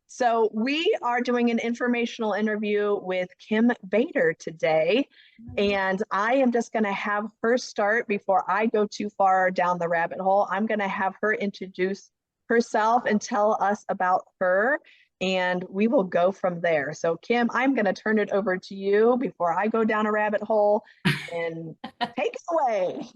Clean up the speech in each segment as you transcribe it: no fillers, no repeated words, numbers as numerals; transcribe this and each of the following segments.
So we are doing an informational interview with Kim Bader today, and I am just going to have her start before I go too far down the rabbit hole. I'm going to have her introduce herself and tell us about her, and we will go from there. So Kim, I'm going to turn it over to you before I go down a rabbit hole and take it away.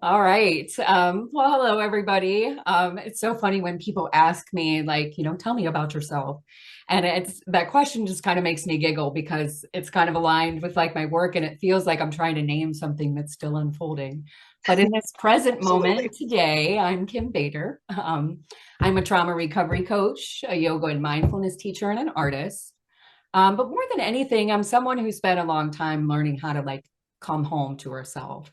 All right. Well, hello, everybody. It's so funny when people ask me, like, tell me about yourself. And it's that question just kind of makes me giggle because it's kind of aligned with like my work and it feels like I'm trying to name something that's still unfolding. But in this present Absolutely. moment today, I'm Kim Bader. I'm a trauma recovery coach, a yoga and mindfulness teacher, and an artist. But more than anything, I'm someone who spent a long time learning how to like come home to herself.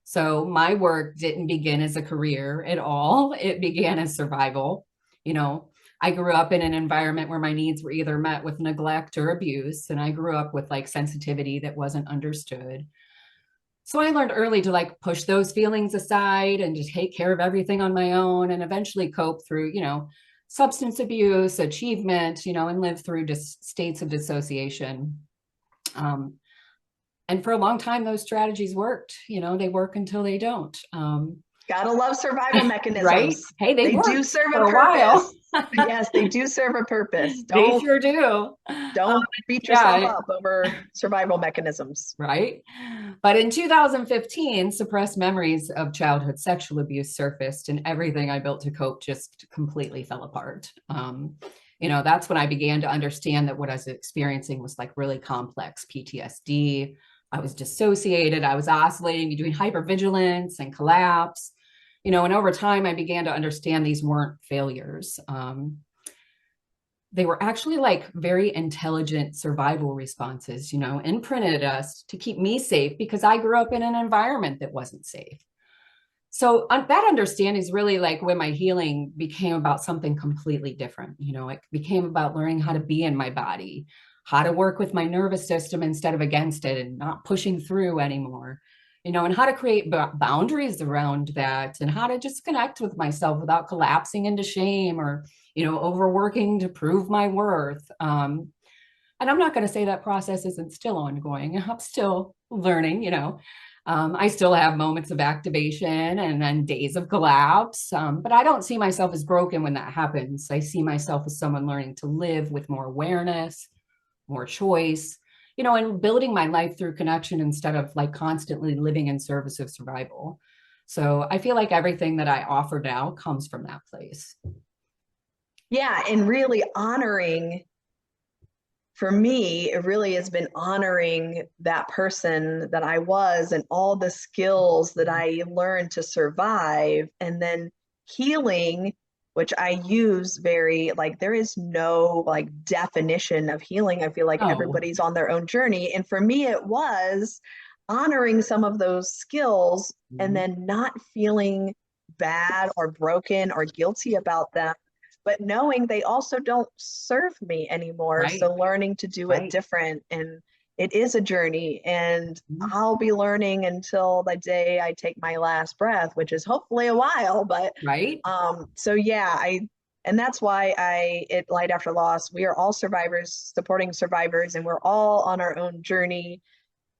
So my work didn't begin as a career at all. It began as survival. You know, I grew up in an environment where my needs were either met with neglect or abuse. And I grew up with like sensitivity that wasn't understood. So I learned early to like push those feelings aside and to take care of everything on my own and eventually cope through, substance abuse, achievement, and live through just states of dissociation. Um, and for a long time, those strategies worked. They work until they don't. Gotta love survival Right? mechanisms. Hey, they They do worked serve for a a while. purpose. Yes, they do serve a purpose. They Don't sure do. don't beat yourself Yeah, up over survival mechanisms. right. But in 2015, suppressed memories of childhood sexual abuse surfaced, and everything I built to cope just completely fell apart. That's when I began to understand that what I was experiencing was like really complex PTSD. I was dissociated, I was oscillating between hypervigilance and collapse. And over time, I began to understand these weren't failures. They were actually like very intelligent survival responses, imprinted us to keep me safe because I grew up in an environment that wasn't safe. So that understanding is really like when my healing became about something completely different. It became about learning how to be in my body, how to work with my nervous system instead of against it and not pushing through anymore, and how to create boundaries around that and how to just connect with myself without collapsing into shame or, overworking to prove my worth. And I'm not going to say that process isn't still ongoing. I'm still learning, I still have moments of activation and then days of collapse, but I don't see myself as broken when that happens. I see myself as someone learning to live with more awareness, more choice, and building my life through connection instead of like constantly living in service of survival. So I feel like everything that I offer now comes from that place. Yeah, and really honoring, for me, it really has been honoring that person that I was and all the skills that I learned to survive, and then healing, which I use very like there is no like definition of healing. I feel like Oh, everybody's on their own journey. And for me, it was honoring some of those skills and mhm. then not feeling bad or broken or guilty about them, but knowing they also don't serve me anymore. Right, So learning to do it right. different, and it is a journey, and Mhm. I'll be learning until the day I take my last breath, which is hopefully a while. But Right. so yeah, and that's why I at Light After Loss, we are all survivors supporting survivors, and we're all on our own journey.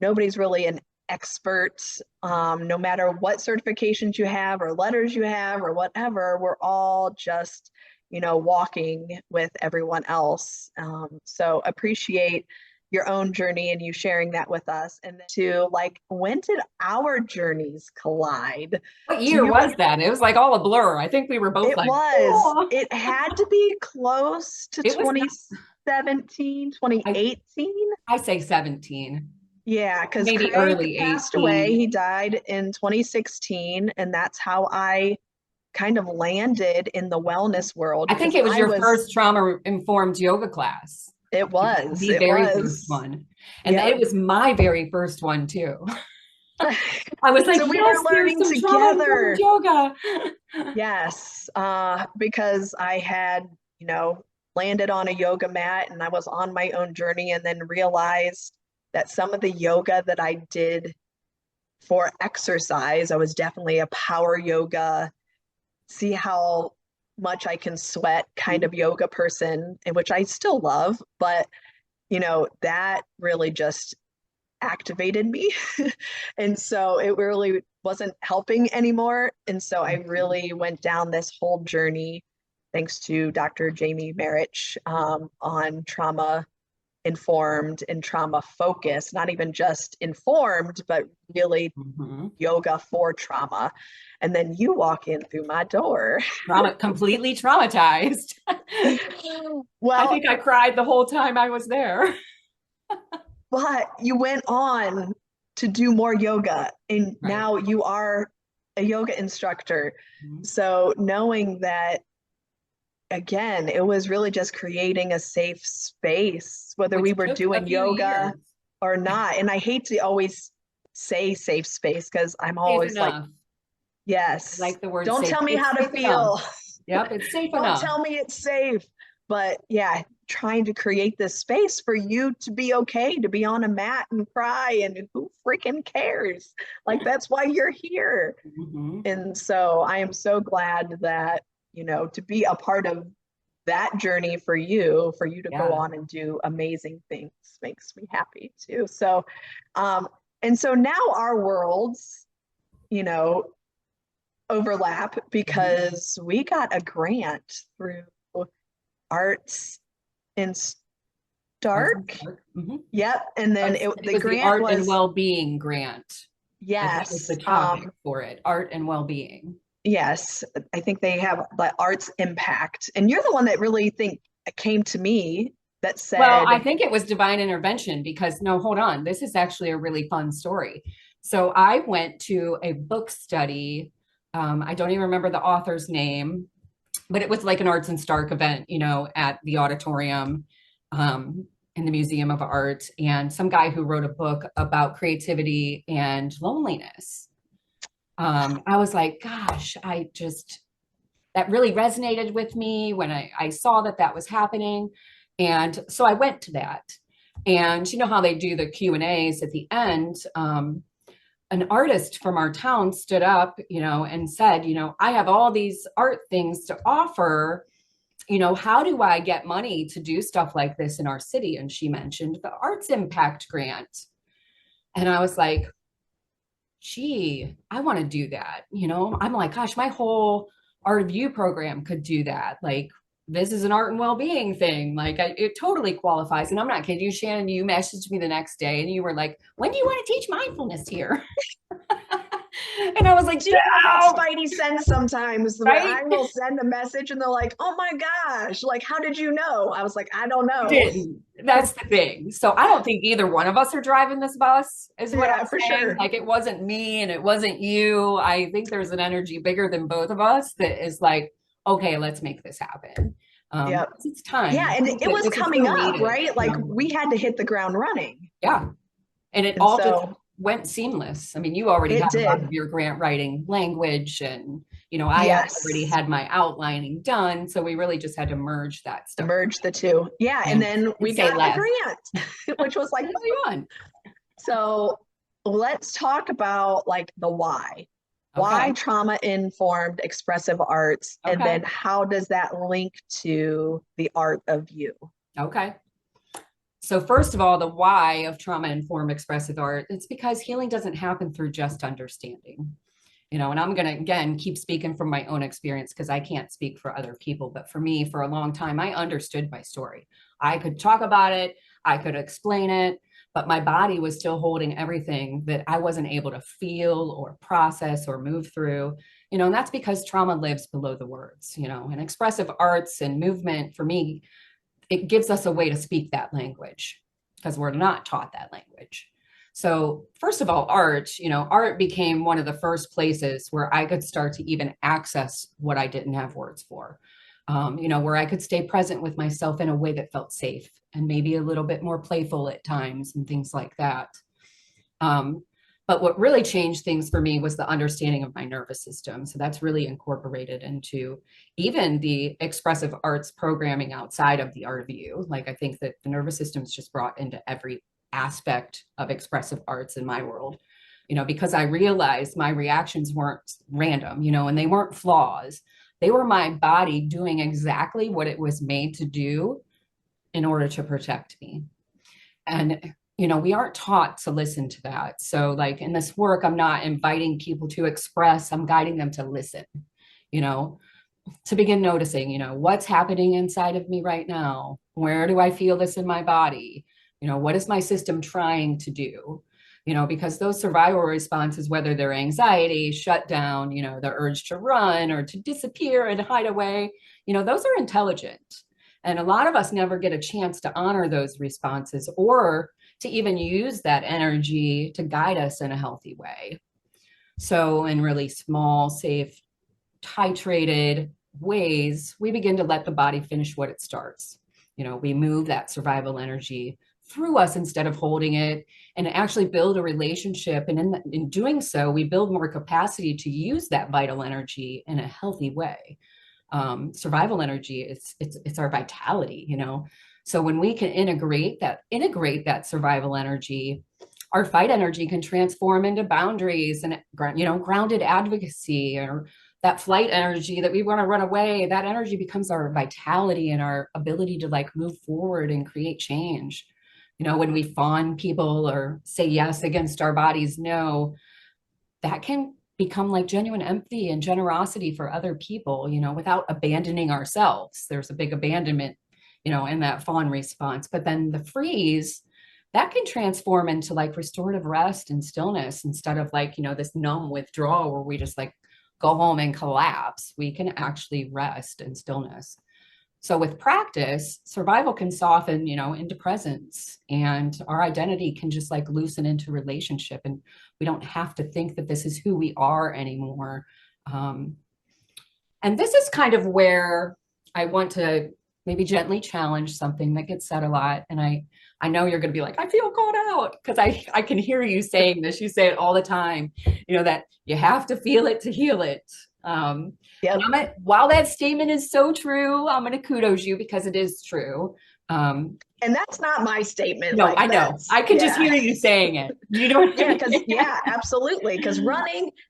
Nobody's really an expert. No matter what certifications you have or letters you have or whatever, we're all just, walking with everyone else. So appreciate your own journey and you sharing that with us. And then to like, when did our journeys collide? What Do year you, was that? It was like all a blur. I think we were both like, oh, it had to be close to it was not, 2017, I, 2018. I say 17, Yeah, because maybe Craig early passed away. 18. He died in 2016, and that's how I kind of landed in the wellness world I think because it was I your was, first trauma informed yoga class, the it very first was, one. And yep. it was my very first one too. I was like, So we yes, were there's learning some trauma informed together. yoga. Yes, because I had, landed on a yoga mat and I was on my own journey and then realized that some of the yoga that I did for exercise, I was definitely a power yoga, see how much I can sweat kind of yoga person, and which I still love, but that really just activated me. And so it really wasn't helping anymore. And so I really went down this whole journey thanks to Dr. Jamie Marich, on trauma informed and trauma focused, not even just informed, but really Mm-hmm. yoga for trauma. And then you walk in through my door. Completely traumatized. I Well, think I cried the whole time I was there. but you went on to do more yoga, and Right. now you are a yoga instructor. Mhm. So knowing that, again, it was really just creating a safe space, whether we Which were took a doing few yoga years. or not. And I hate to always say safe space because I'm Safe always like, enough. I yes, like the word don't safe. tell me It's how to safe enough. feel. Yep, it's safe Don't enough. tell me it's safe. But yeah, trying to create this space for you to be okay, to be on a mat and cry, and who freaking cares? Like, that's why you're here. Mhm. And so I am so glad that, to be a part of that journey for you to go Yeah. on and do amazing things makes me happy too. So, and so now our worlds, you know, overlap Mhm. because we got a grant through Arts in Stark. ArtsinStark. Mhm. Yep. And then It the was the grant Art and was, Well-being Grant. I think was yes, the topic for it. Art and well-being. yes, I think they have the Arts Impact. And you're the one that really think came to me that Well, I said, think it was divine intervention because no, hold on. This is actually a really fun story. So I went to a book study. I don't even remember the author's name, but it was like an ArtsinStark event, at the auditorium, in the Museum of Art, and some guy who wrote a book about creativity and loneliness. I was like, gosh, that really resonated with me when I saw that was happening. And so I went to that. And you know how they do the Q&As at the end? An artist from our town stood up, and said, I have all these art things to offer. How do I get money to do stuff like this in our city? And she mentioned the ArtsImpact Grant. And I was like, gee, I want to do that. I'm like, gosh, my whole art of you program could do that. Like, this is an art and well-being thing. Like, it totally qualifies. And I'm not kidding you, Shannon. You messaged me the next day and you were like, when do you want to teach mindfulness here? And I was like, do you have that no, spidey sense sometimes where right? I will send a message and they're like, oh my gosh, like, how did you know? I was like, I don't know. Didn't. That's the thing. So I don't think either one of us are driving this bus, is what Yeah, I'm for saying. sure. Like it wasn't me and it wasn't you. I think there's an energy bigger than both of us that is like, okay, let's make this happen. Yep. 'Cause it's time. Yeah. I And think it that was this is coming so up, needed. right? Like, we had to hit the ground running. Yeah. And it And all just so went seamless. I mean, you already it had a lot did. of your grant writing language and, I already Yes. had my outlining done. So we really just had to merge that stuff Merge the two. Yeah. And and, then we say got the less. grant, which was like, Really fun. so let's talk about like the why. Why Okay. trauma informed expressive arts? And Okay. then how does that link to the art of you? Okay. So first of all, the why of trauma informed expressive art, it's because healing doesn't happen through just understanding. And I'm going to again keep speaking from my own experience because I can't speak for other people, but for me for a long time I understood my story. I could talk about it, I could explain it, but my body was still holding everything that I wasn't able to feel or process or move through. And that's because trauma lives below the words. And expressive arts and movement for me, it gives us a way to speak that language because we're not taught that language. So first of all, art became one of the first places where I could start to even access what I didn't have words for. Where I could stay present with myself in a way that felt safe and maybe a little bit more playful at times and things like that. Um, but what really changed things for me was the understanding of my nervous system. So that's really incorporated into even the expressive arts programming outside of the art of you. Like I think that the nervous system is just brought into every aspect of expressive arts in my world, because I realized my reactions weren't random, and they weren't flaws. They were my body doing exactly what it was made to do in order to protect me. And, we aren't taught to listen to that. So, like in this work, I'm not inviting people to express, I'm guiding them to listen, you know, to begin noticing, what's happening inside of me right now? Where do I feel this in my body? What is my system trying to do? Because those survival responses, whether they're anxiety, shutdown, the urge to run or to disappear and hide away, those are intelligent. And a lot of us never get a chance to honor those responses or to even use that energy to guide us in a healthy way. So, in really small, safe, titrated ways, we begin to let the body finish what it starts. We move that survival energy through us instead of holding it, and actually build a relationship. And in doing so, we build more capacity to use that vital energy in a healthy way. Survival energy, it's our vitality, So when we can integrate that survival energy, our fight energy can transform into boundaries and, grounded advocacy, or that flight energy that we want to run away. That energy becomes our vitality and our ability to like move forward and create change. When we fawn people or say yes against our body's no, that can become like genuine empathy and generosity for other people, without abandoning ourselves. There's a big abandonment, in that fawn response. But then the freeze, that can transform into like restorative rest and stillness instead of like, this numb withdrawal where we just like go home and collapse. We can actually rest in stillness. So with practice, survival can soften, into presence, and our identity can just like loosen into relationship. And we don't have to think that this is who we are anymore. And this is kind of where I want to maybe gently challenge something that gets said a lot. And I know you're going to be like, I feel called out, because I can hear you saying this. You say it all the time, that you have to feel it to heal it. Yep. While that statement is so true, I'm going to kudos you because it is true. And that's not my statement. No, I know. I can just hear you saying it. You know what I mean? Yeah, absolutely. Because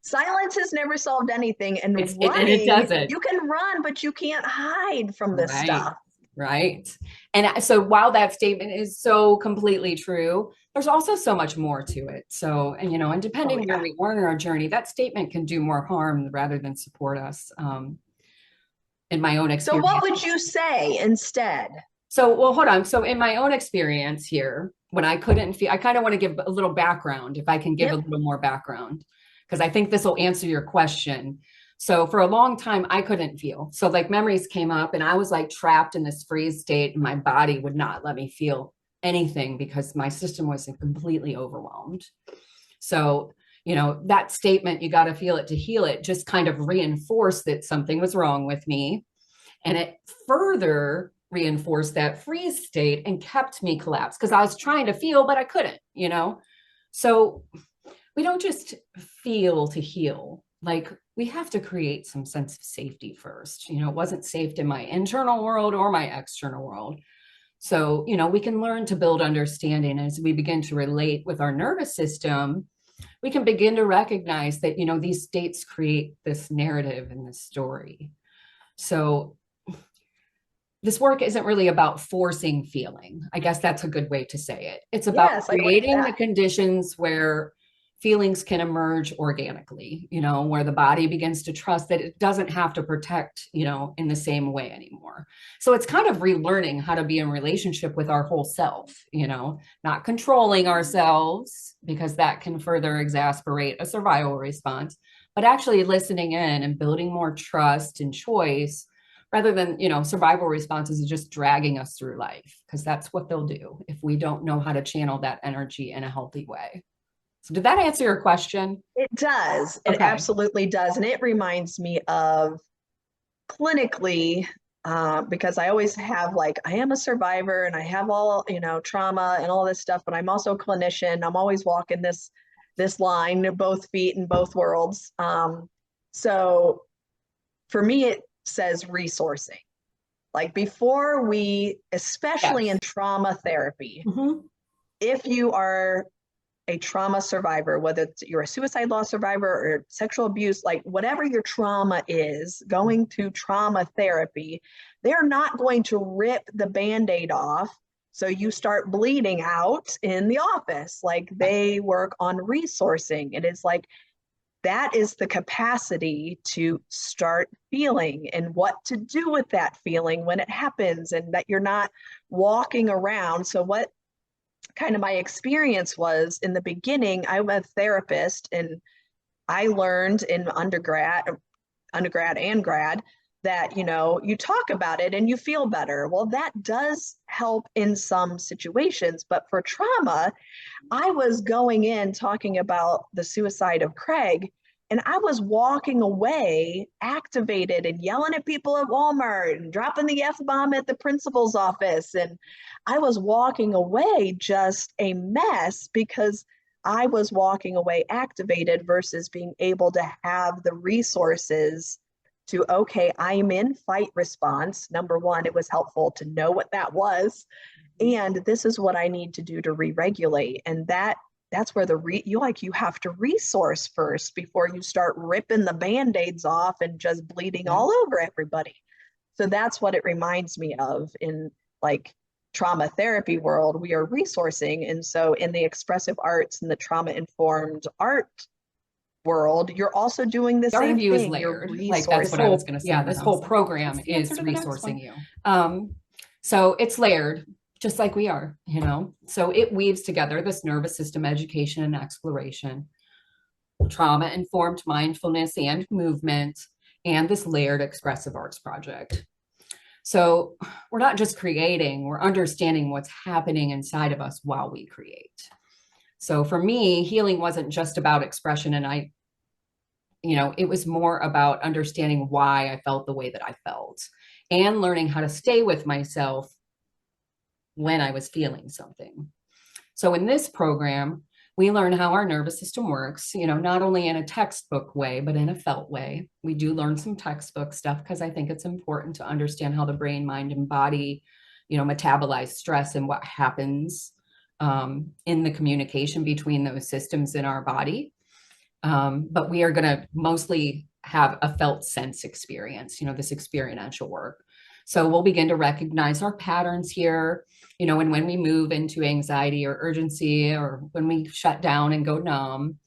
silence has never solved anything. And running, it doesn't. You can run, but you can't hide from this stuff. Right. And so while that statement is so completely true, there's also so much more to it. So, and depending where we are in our journey, that statement can do more harm rather than support us. In my own experience. So what would you say instead? So, well, hold on. So in my own experience here, when I couldn't feel, I kind of want to give a little background, if I can give a little more background, because I think this will answer your question. So for a long time, I couldn't feel. So like memories came up and I was like trapped in this freeze state, and my body would not let me feel anything because my system was completely overwhelmed. So, that statement, you got to feel it to heal it, just kind of reinforced that something was wrong with me. And it further reinforced that freeze state and kept me collapsed because I was trying to feel, but I couldn't, So we don't just feel to heal. Like, we have to create some sense of safety first. It wasn't safe in my internal world or my external world. So, we can learn to build understanding as we begin to relate with our nervous system. We can begin to recognize that, these states create this narrative and this story. So this work isn't really about forcing feeling. I guess that's a good way to say it. It's about creating the conditions where feelings can emerge organically, where the body begins to trust that it doesn't have to protect, in the same way anymore. So it's kind of relearning how to be in relationship with our whole self, not controlling ourselves, because that can further exasperate a survival response, but actually listening in and building more trust and choice rather than, survival responses is just dragging us through life, because that's what they'll do if we don't know how to channel that energy in a healthy way. So did that answer your question? It does. It absolutely does. And it reminds me of clinically, because I always have I am a survivor and I have all, trauma and all this stuff, but I'm also a clinician. I'm always walking this line, both feet in both worlds. So for me, it says resourcing. Like before we, especially in trauma therapy, if you are a trauma survivor, whether you're a suicide loss survivor or sexual abuse, like whatever your trauma is, going to trauma therapy, they're not going to rip the Band-Aid off so you start bleeding out in the office. Like they work on resourcing. It is like that is the capacity to start feeling and what to do with that feeling when it happens, and that you're not walking around. So what kind of my experience was in the beginning, I'm a therapist, and I learned in undergrad and grad that, you know, you talk about it and you feel better. Well, that does help in some situations, but for trauma, I was going in talking about the suicide of Craig, and I was walking away activated and yelling at people at Walmart and dropping the F-bomb at the principal's office. And I was walking away just a mess because I was walking away activated versus being able to have the resources to, okay, I'm in fight response. Number one, it was helpful to know what that was. And this is what I need to do to re-regulate. And that's where you have to resource first before you start ripping the Band-Aids off and just bleeding all over everybody. So that's what it reminds me of in like trauma therapy world. We are resourcing. And so in the expressive arts and the trauma-informed art world, you're also doing the Our same review is thing. layered. Like that's what I was going to say. Yeah, this whole program is resourcing you. So it's layered, just like we are, you know. So it weaves together this nervous system education and exploration, trauma-informed mindfulness and movement, and this layered expressive arts project. So we're not just creating, we're understanding what's happening inside of us while we create. So for me, healing wasn't just about expression, and it was more about understanding why I felt the way that I felt and learning how to stay with myself when I was feeling something. So in this program, we learn how our nervous system works, not only in a textbook way, but in a felt way. We do learn some textbook stuff because I think it's important to understand how the brain, mind, and body, metabolize stress and what happens in the communication between those systems in our body. But we are going to mostly have a felt sense experience, this experiential work. So we'll begin to recognize our patterns here, and when we move into anxiety or urgency, or when we shut down and go numb.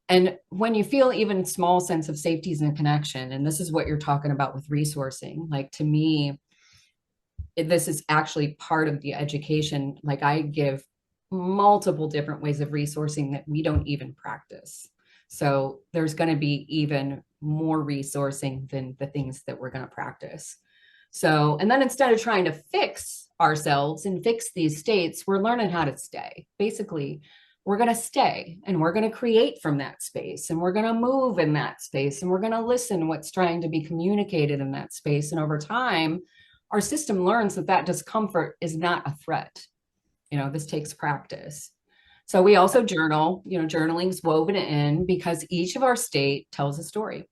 And when you feel even small sense of safety and connection, and this is what you're talking about with resourcing, like to me, this is actually part of the education. Like I give multiple different ways of resourcing that we don't even practice. So there's going to be even more resourcing than the things that we're going to practice. So, and then instead of trying to fix ourselves and fix these states, we're learning how to stay. Basically, we're going to stay and we're going to create from that space, and we're going to move in that space, and we're going to listen what's trying to be communicated in that space. And over time, our system learns that discomfort is not a threat. This takes practice. So we also journal, journaling's woven in because each of our state tells a story.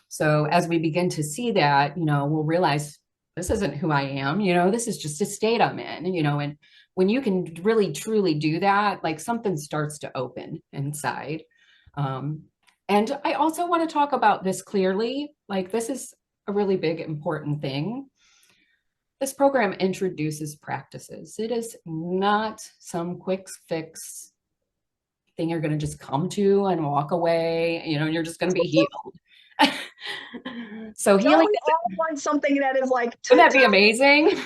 So as we begin to see that, we'll realize this isn't who I am, this is just a state I'm in, and when you can really, truly do that, like something starts to open inside. And I also want to talk about this clearly, like this is a really big, important thing. This program introduces practices. It is not some quick fix thing you're going to just come to and walk away, and you're just going to be healed. So healing. Don't we all want something that is like, wouldn't that be amazing?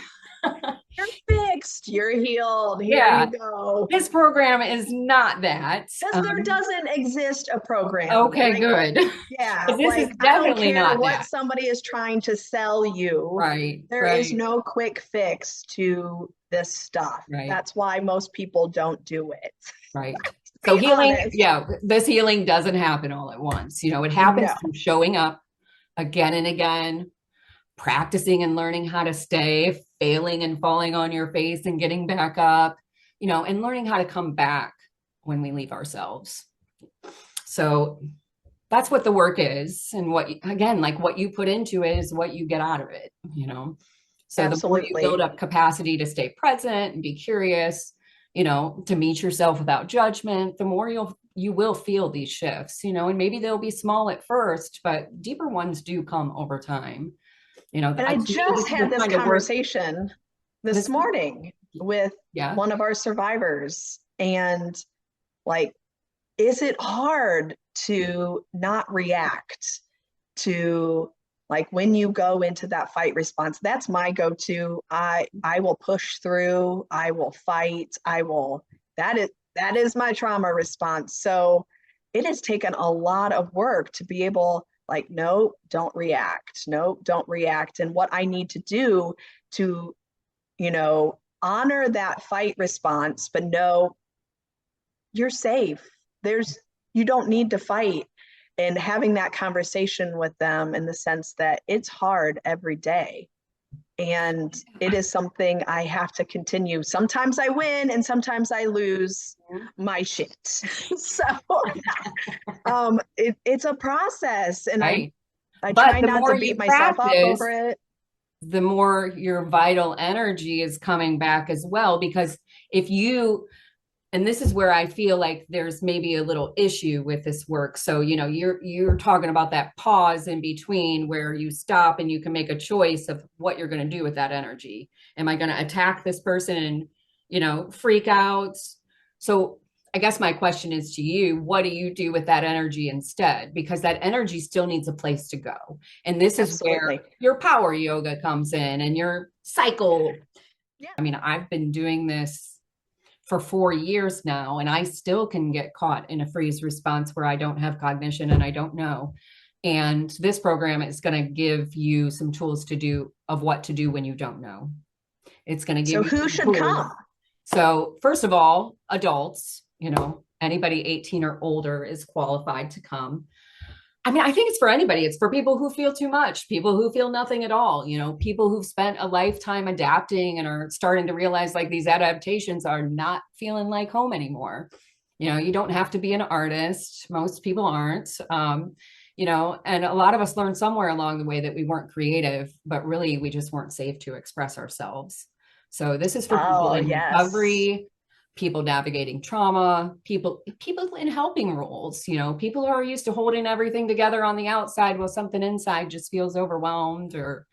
You're fixed, you're healed, here you go. This program is not that. Because there doesn't exist a program. Okay, good. Yeah, this is definitely not what that. somebody is trying to sell you. Right. There is no quick fix to this stuff. Right. That's why most people don't do it. Right. So healing, this healing doesn't happen all at once. It happens from showing up again and again, practicing and learning how to stay, failing and falling on your face and getting back up, and learning how to come back when we leave ourselves. So that's what the work is. And what you put into it is what you get out of it, So Absolutely. The more you build up capacity to stay present and be curious, to meet yourself without judgment, the more you will feel these shifts, and maybe they'll be small at first, but deeper ones do come over time. And I To me, this just is had the this kind of work. conversation this This, morning with yeah, one of our survivors. And like, is it hard to not react to, like, when you go into that fight response? That's my go-to. I will push through, I will fight, that is my trauma response. So it has taken a lot of work to be able, like, no, don't react. No, don't react. And what I need to do to, honor that fight response, but no, you're safe. You don't need to fight. And having that conversation with them in the sense that it's hard every day. And it is something I have to continue. Sometimes I win and sometimes I lose my shit. So it's a process, and right. I But try the not to more you beat myself up practice, over it. the more your vital energy is coming back as well. Because if you, and this is where I feel like there's maybe a little issue with this work. So, you're talking about that pause in between where you stop and you can make a choice of what you're going to do with that energy. Am I going to attack this person and, freak out? So I guess my question is to you, what do you do with that energy instead? Because that energy still needs a place to go. And this is where Absolutely. your power yoga comes in and your cycle. Yeah. I mean, I've been doing this for 4 years now, and I still can get caught in a freeze response where I don't have cognition and I don't know. And this program is going to give you some tools of what to do when you don't know. It's going to give So you who some should tools. come? So first of all, adults, anybody 18 or older is qualified to come. I mean, I think it's for anybody. It's for people who feel too much, people who feel nothing at all, people who've spent a lifetime adapting and are starting to realize like these adaptations are not feeling like home anymore. You don't have to be an artist. Most people aren't. And a lot of us learned somewhere along the way that we weren't creative, but really we just weren't safe to express ourselves. So this is for people Oh, in yes. recovery, people navigating trauma, people in helping roles, people who are used to holding everything together on the outside while something inside just feels overwhelmed or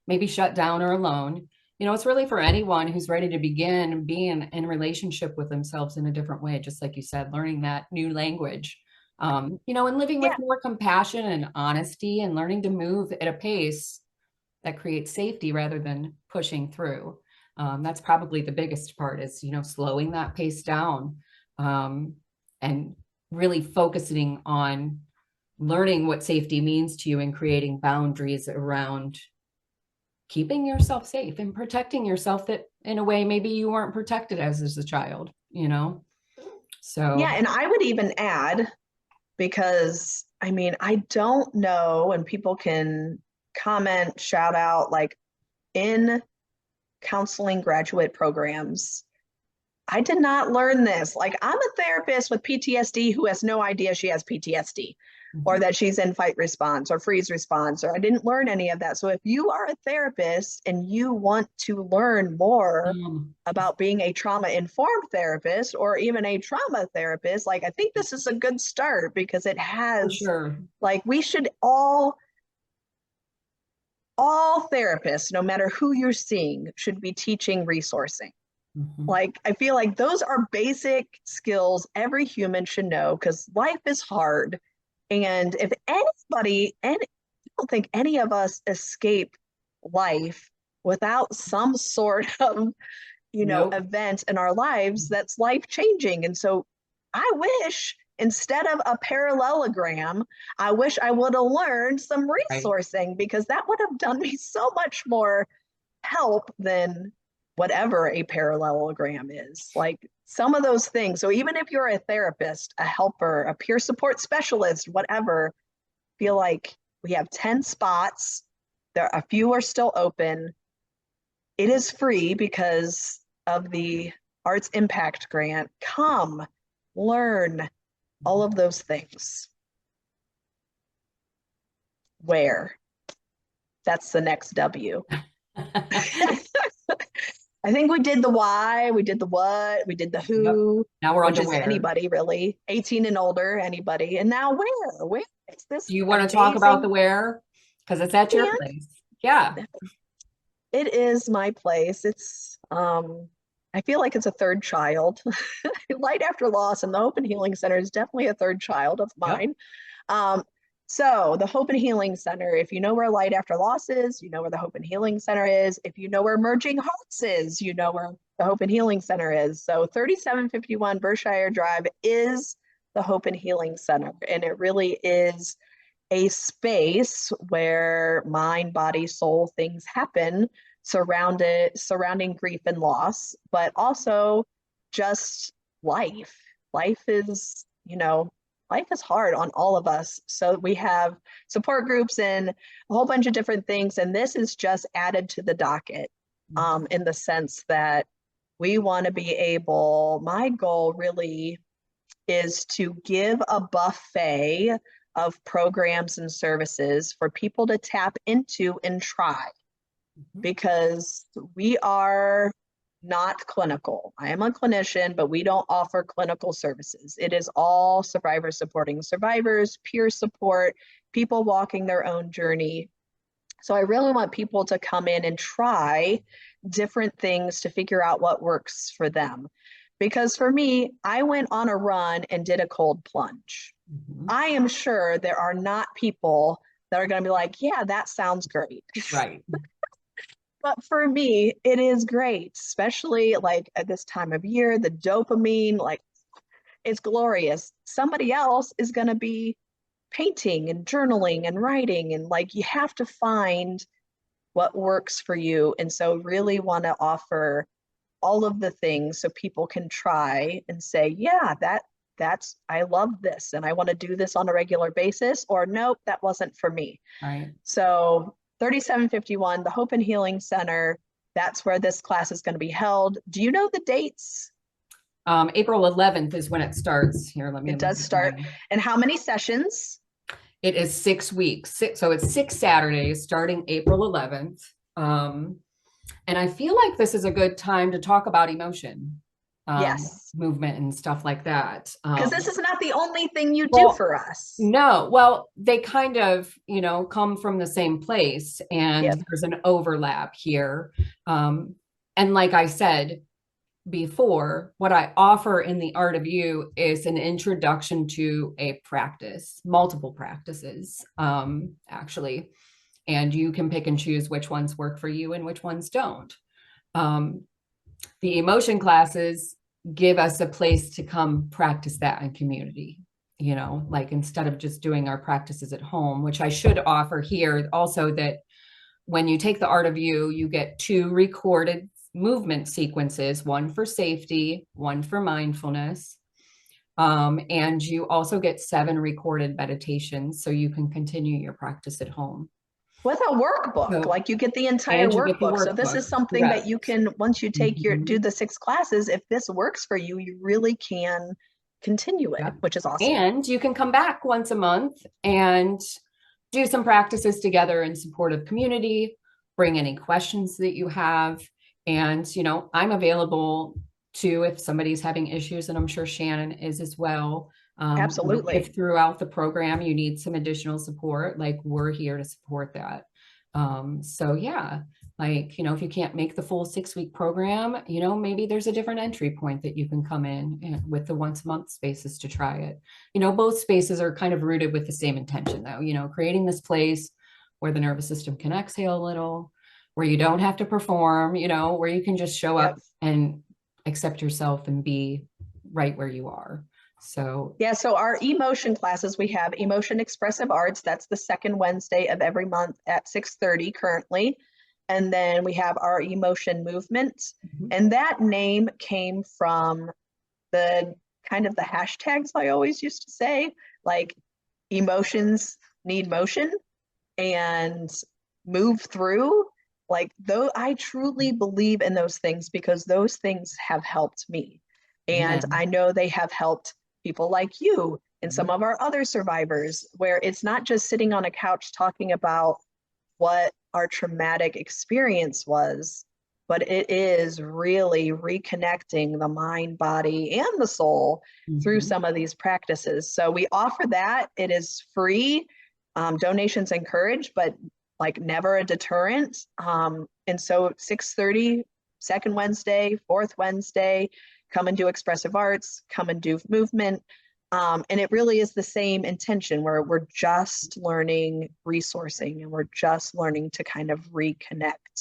maybe shut down or alone. It's really for anyone who's ready to begin being in relationship with themselves in a different way, just like you said, learning that new language, and living Yeah. with more compassion and honesty and learning to move at a pace that creates safety rather than pushing through. That's probably the biggest part is, slowing that pace down, and really focusing on learning what safety means to you and creating boundaries around keeping yourself safe and protecting yourself that in a way maybe you weren't protected as a child. Yeah. So And I would even add, because I mean, I don't know, and people can comment, shout out, like, in counseling graduate programs, I did not learn this. Like, I'm a therapist with PTSD who has no idea she has PTSD or that she's in fight response or freeze response, or I didn't learn any of that. So if you are a therapist and you want to learn more about being a trauma informed therapist or even a trauma therapist, like, I think this is a good start because it for has, sure. like, we should all therapists, no matter who you're seeing, should be teaching resourcing. Mhm. Like, I feel like those are basic skills every human should know because life is hard. And if anybody, and I don't think any of us escape life without some sort of, Nope. event in our lives that's life changing. And so I wish instead of a parallelogram, I wish I would have learned some Right. resourcing because that would have done me so much more help than whatever a parallelogram is. Like, some of those things. So even if you're a therapist, a helper, a peer support specialist, whatever, feel like we have 10 spots. There a few are still open. It is free because of the ArtsImpact Grant. Come, learn all of those things. Where? That's the next W. I think we did the why, we did the what, we did the Yep. who, Now we're on which to is where. anybody really, 18 and older, anybody. And now where? It's this Do you want to talk about the amazing where? Because it's at your can. place. Yeah. It is my place. It's I feel like it's a third child. Light After Loss and the Hope and Healing Center is definitely a third child of Yep. mine. Um, so the Hope and Healing Center, if you know where Light After Loss is, you know where the Hope and Healing Center is. If you know where Merging Hearts is, you know where the Hope and Healing Center is. So 3751 Berkshire Drive is the Hope and Healing Center. And it really is a space where mind, body, soul things happen surrounding grief and loss, but also just life. Life is, life is hard on all of us. So we have support groups and a whole bunch of different things. And this is just added to the docket in the sense that we want to be able, my goal really is to give a buffet of programs and services for people to tap into and try because we are not clinical. I am a clinician, but we don't offer clinical services. It is all survivors supporting survivors, peer support, people walking their own journey. So I really want people to come in and try different things to figure out what works for them. Because for me, I went on a run and did a cold plunge. I am sure there are not people that are going to be like, yeah, that sounds great. Right. But for me, it is great, especially like at this time of year, the dopamine, like it's glorious. Somebody else is going to be painting and journaling and writing, and like you have to find what works for you. And so, really want to offer all of the things so people can try and say, yeah, that's, I love this and I want to do this on a regular basis, or nope, that wasn't for me. Right. So 3751, the Hope and Healing Center, that's where this class is going to be held. Do you know the dates? April 11th is when it starts. Here, let me It look does at start. my. And how many sessions? It is 6 weeks. So it's 6 Saturdays starting April 11th. And I feel like this is a good time to talk about emotion, Yes. movement and stuff like that. Because this is not the only thing you do Well, for us. no, well, they kind of, come from the same place, and Yep. there's an overlap here. And like I said before, what I offer in the Art of You is an introduction to a practice, multiple practices, actually. And you can pick and choose which ones work for you and which ones don't. Um, the emotion classes give us a place to come practice that in community, like instead of just doing our practices at home, which I should offer here also, that when you take the Art of You, you get 2 recorded movement sequences, one for safety, one for mindfulness. And you also get 7 recorded meditations so you can continue your practice at home. With a workbook, So, like you get the entire and you get the workbook. So this workbook, is something that correct. you can, once you take do Mhm. the 6 classes, if this works for you, you really can continue it, Yep. which is awesome. And you can come back once a month and do some practices together in support of community, bring any questions that you have. And, I'm available too if somebody's having issues, and I'm sure Shannon is as well. Absolutely. If throughout the program you need some additional support, like we're here to support that. So yeah, like, if you can't make the full 6-week program, maybe there's a different entry point that you can come in with the once a month spaces to try it. Both spaces are kind of rooted with the same intention though, creating this place where the nervous system can exhale a little, where you don't have to perform, where you can just show Yep. up and accept yourself and be right where you are. So Yeah, so our emotion classes, we have Emotion Expressive Arts. That's the second Wednesday of every month at 6:30 currently. And then we have our emotion movement. And that name came from the kind of the hashtags I always used to say, like emotions need motion and move through. Like though I truly believe in those things because those things have helped me. And amen. I know they have helped people like you and some of our other survivors, where it's not just sitting on a couch talking about what our traumatic experience was, but it is really reconnecting the mind, body, and the soul through Mhm. some of these practices. So we offer that. It is free. Donations encouraged, but like never a deterrent. And so 6:30, second Wednesday, fourth Wednesday, come and do expressive arts, come and do movement. And it really is the same intention where we're just learning resourcing and we're just learning to kind of reconnect.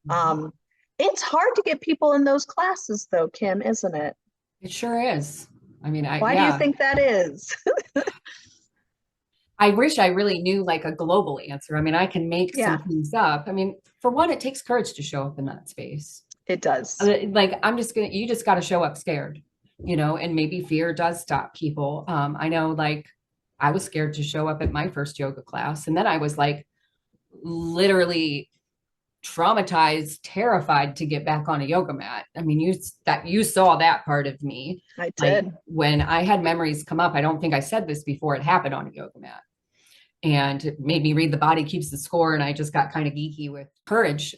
Mhm. Um, it's hard to get people in those classes though, Kim, isn't it? It sure is. I mean, Why do you yeah, think that is? I wish I really knew like a global answer. I mean, I can make some Yeah, things up. I mean, for one, it takes courage to show up in that space. it does. Like, you just got to show up scared, and maybe fear does stop people. I know, like, I was scared to show up at my first yoga class. And then I was like, literally traumatized, terrified to get back on a yoga mat. I mean, you saw that part of me. I Like did. when I had memories come up, I don't think I said this before, it happened on a yoga mat. And it made me read The Body Keeps the Score. And I just got kind of geeky with courage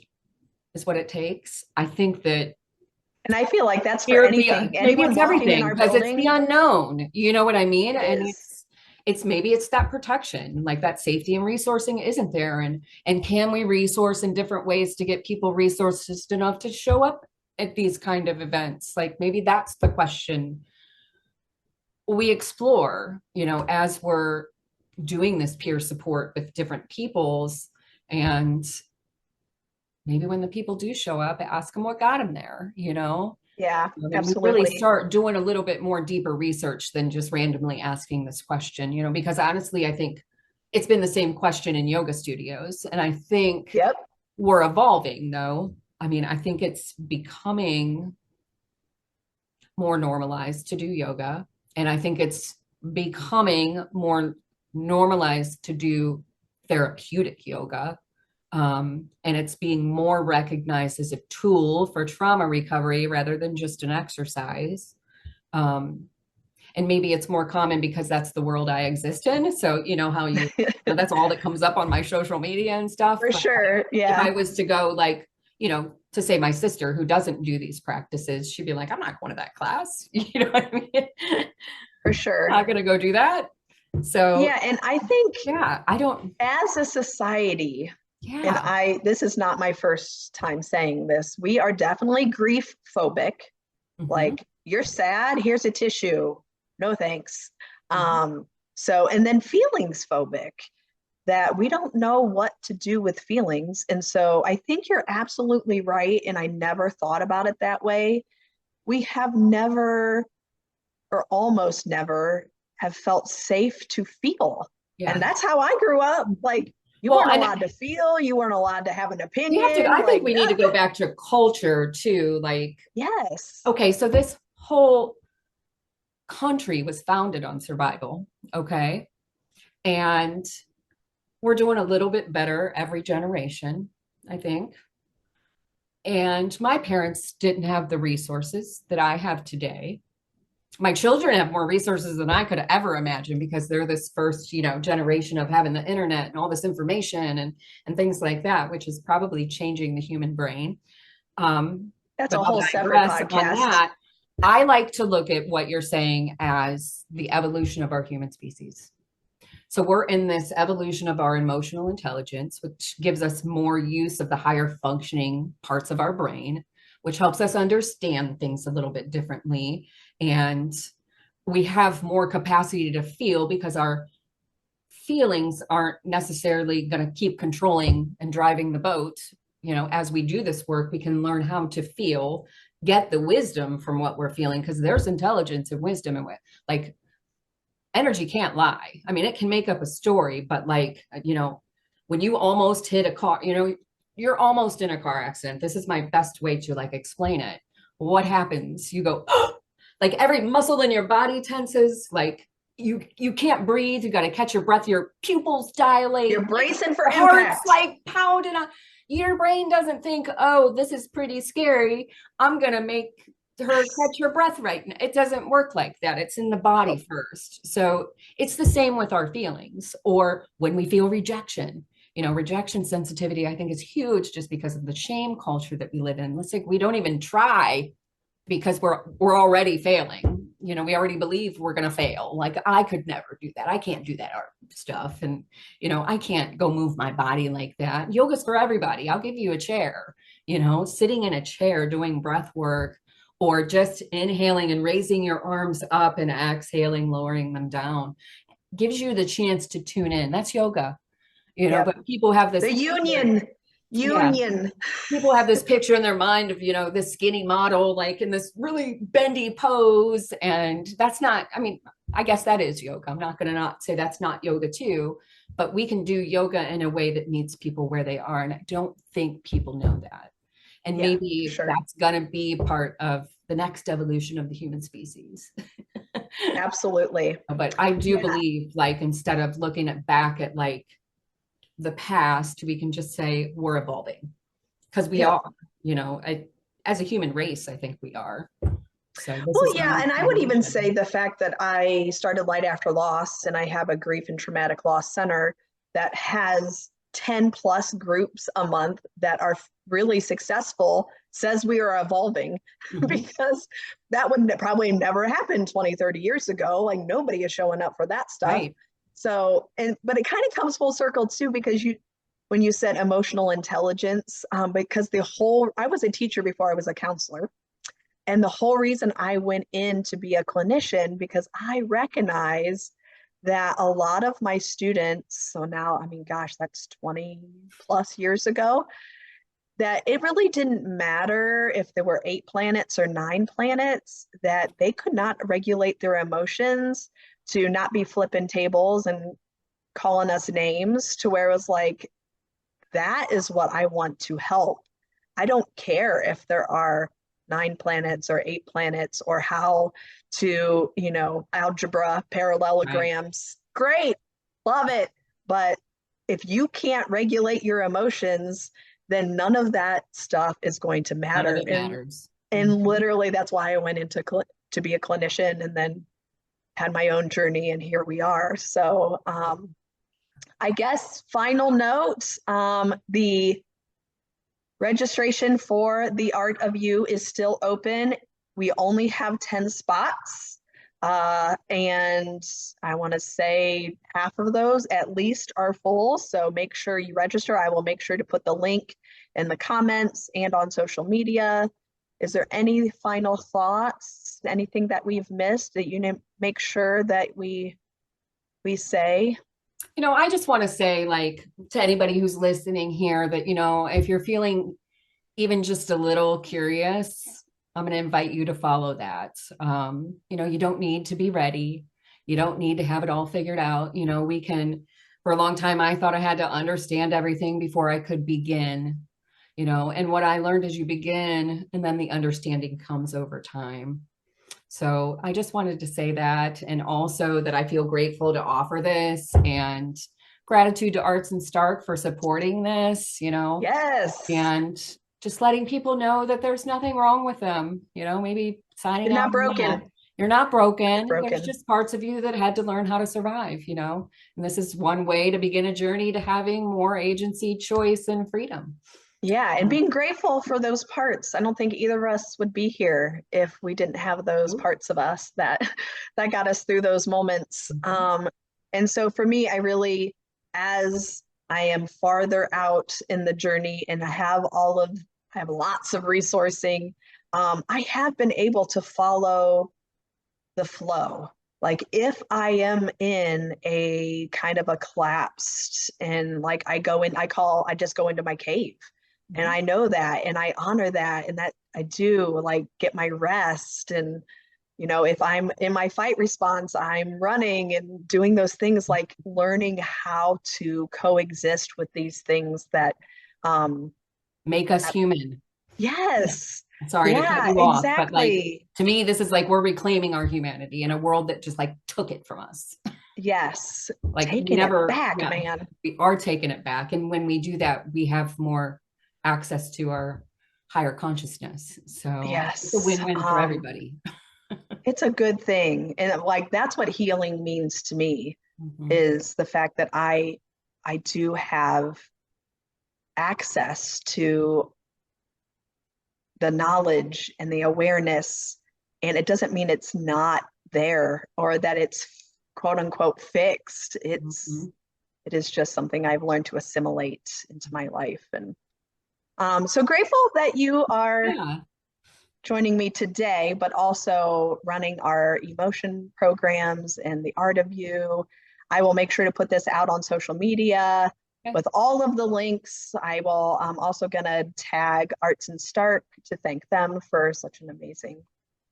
is what it takes. I think that And I feel like that's for fear of anything. maybe Anyone it's walking in everything our because it's the building, unknown. You know what I mean? it And is. it's maybe it's that protection, like that safety and resourcing isn't there. And can we resource in different ways to get people resources enough to show up at these kind of events? Like maybe that's the question we explore, as we're doing this peer support with different peoples. And maybe when the people do show up, ask them what got them there. Yeah, I mean, we really absolutely. start doing a little bit more deeper research than just randomly asking this question, because honestly, I think it's been the same question in yoga studios. And I think Yep. we're evolving, though. I mean, I think it's becoming more normalized to do yoga. And I think it's becoming more normalized to do therapeutic yoga. And it's being more recognized as a tool for trauma recovery rather than just an exercise. Um, and maybe it's more common because that's the world I exist in. So, how that's all that comes up on my social media and stuff. For But sure. if Yeah, I was to go like, to say my sister who doesn't do these practices, she'd be like, I'm not going to that class. You know what I mean? for I'm sure. not going to go do that. So, Yeah, and I think yeah, I don't, as a society, and yeah. this is not my first time saying this, we are definitely grief phobic. Mhm, Like, you're sad, here's a tissue. No thanks. mhm. So, and then feelings phobic, that we don't know what to do with feelings. And so I think you're absolutely right. And I never thought about it that way. We have never, or almost never, have felt safe to feel. And Yeah. that's how I grew up. Like, you Well, weren't and allowed to feel, you weren't allowed to have an we have to, opinion, I think like we need to go nothing. back to culture too. Like, Yes. okay, so this whole country was founded on survival. Okay. And we're doing a little bit better every generation, I think. And my parents didn't have the resources that I have today. My children have more resources than I could ever imagine because they're this first, generation of having the internet and all this information and things like that, which is probably changing the human brain. Um, That's but a I'll whole separate digress on podcast. that. I like to look at what you're saying as the evolution of our human species. So we're in this evolution of our emotional intelligence, which gives us more use of the higher functioning parts of our brain, which helps us understand things a little bit differently. And we have more capacity to feel because our feelings aren't necessarily going to keep controlling and driving the boat. As we do this work, we can learn how to feel, get the wisdom from what we're feeling, because there's intelligence and wisdom in it. Like energy can't lie. I mean, it can make up a story, but like, when you almost hit a car, you're almost in a car accident. This is my best way to like explain it. What happens? You go, like every muscle in your body tenses, like you can't breathe, you got to catch your breath, your pupils dilate, You're bracing for your heart's impact. like pounding on. Your brain doesn't think, oh, this is pretty scary, I'm gonna make her catch her breath right now. It doesn't work like that. It's in the body Nope. first. So it's the same with our feelings or when we feel rejection. rejection sensitivity, I think, is huge just because of the shame culture that we live in. Let's say we don't even try because we're already failing. We already believe we're going to fail. Like, I could never do that. I can't do that art stuff. And, I can't go move my body like that. Yoga's for everybody. I'll give you a chair, sitting in a chair doing breath work, or just inhaling and raising your arms up and exhaling, lowering them down, gives you the chance to tune in. That's yoga, Yep. but people have this The picture. union. Yeah. Union. People have this picture in their mind of, this skinny model, like in this really bendy pose. And that's not, I mean, I guess that is yoga. I'm not going to not say that's not yoga too, but we can do yoga in a way that meets people where they are. And I don't think people know that. And Yeah, maybe sure. that's going to be part of the next evolution of the human species. Absolutely. But I do believe, like, instead of looking back at like the past, we can just say we're evolving, because we are, as a human race, I think we are. So well, yeah, and I would even say the fact that I started Light After Loss, and I have a grief and traumatic loss center that has 10 plus groups a month that are really successful, says we are evolving. Because that would probably never happen 20, 30 years ago. Like, nobody is showing up for that stuff. Right. So, but it kind of comes full circle too, because when you said emotional intelligence, because I was a teacher before I was a counselor. And the whole reason I went in to be a clinician, because I recognize that a lot of my students, so now, I mean, gosh, that's 20 plus years ago, that it really didn't matter if there were 8 planets or 9 planets, that they could not regulate their emotions to not be flipping tables and calling us names, to where it was like, that is what I want to help. I don't care if there are 9 planets or 8 planets, or how to, algebra, parallelograms. Right. Great, love it. But if you can't regulate your emotions, then none of that stuff is going to matter. None of it matters. And literally, that's why I went into to be a clinician, and then had my own journey, and here we are. So I guess final note, the registration for the Art of You is still open. We only have 10 spots. And I want to say half of those at least are full. So make sure you register. I will make sure to put the link in the comments and on social media. Is there any final thoughts? Anything that we've missed that you make sure that we say? I just want to say, like, to anybody who's listening here, that, if you're feeling even just a little curious, I'm going to invite you to follow that. You don't need to be ready. You don't need to have it all figured out. We can, for a long time, I thought I had to understand everything before I could begin, and what I learned is you begin, and then the understanding comes over time. So I just wanted to say that, and also that I feel grateful to offer this, and gratitude to ArtsinStark for supporting this, Yes. And just letting people know that there's nothing wrong with them, maybe signing You're out. not broken. You're not broken. Broken. There's just parts of you that had to learn how to survive, and this is one way to begin a journey to having more agency, choice, and freedom. Yeah, and being grateful for those parts. I don't think either of us would be here if we didn't have those parts of us that got us through those moments. And so for me, I really, as I am farther out in the journey, and I have lots of resourcing, I have been able to follow the flow. Like, if I am in a kind of a collapsed, and like I just go into my cave. And I know that, and I honor that, and that I do, like, get my rest. And, if I'm in my fight response, I'm running and doing those things, like learning how to coexist with these things that make us human. Yes. Sorry to cut you off, exactly. But like, to me, this is like we're reclaiming our humanity in a world that just like took it from us. Yes. Like, taking it back, man. We are taking it back. And when we do that, we have more access to our higher consciousness. So yes, it's a win-win for everybody. It's a good thing. And like, that's what healing means to me, is the fact that I I do have access to the knowledge and the awareness. And it doesn't mean it's not there or that it's quote unquote fixed. Mhm. It is just something I've learned to assimilate into my life. And so grateful that you are Yeah. joining me today, but also running our emotion programs and the art of you. I will make sure to put this out on social media Okay. with all of the links. I will also gonna tag ArtsinStark to thank them for such an amazing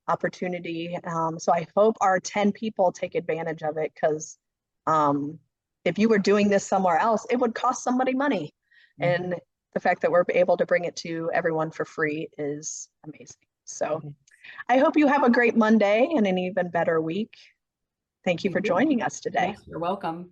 opportunity. So I hope our 10 people take advantage of it because if you were doing this somewhere else, it would cost somebody money. Mhm. And the fact that we're able to bring it to everyone for free is amazing. So Okay. I hope you have a great Monday and an even better week. Thank you You for too. joining us today. Yes, you're welcome.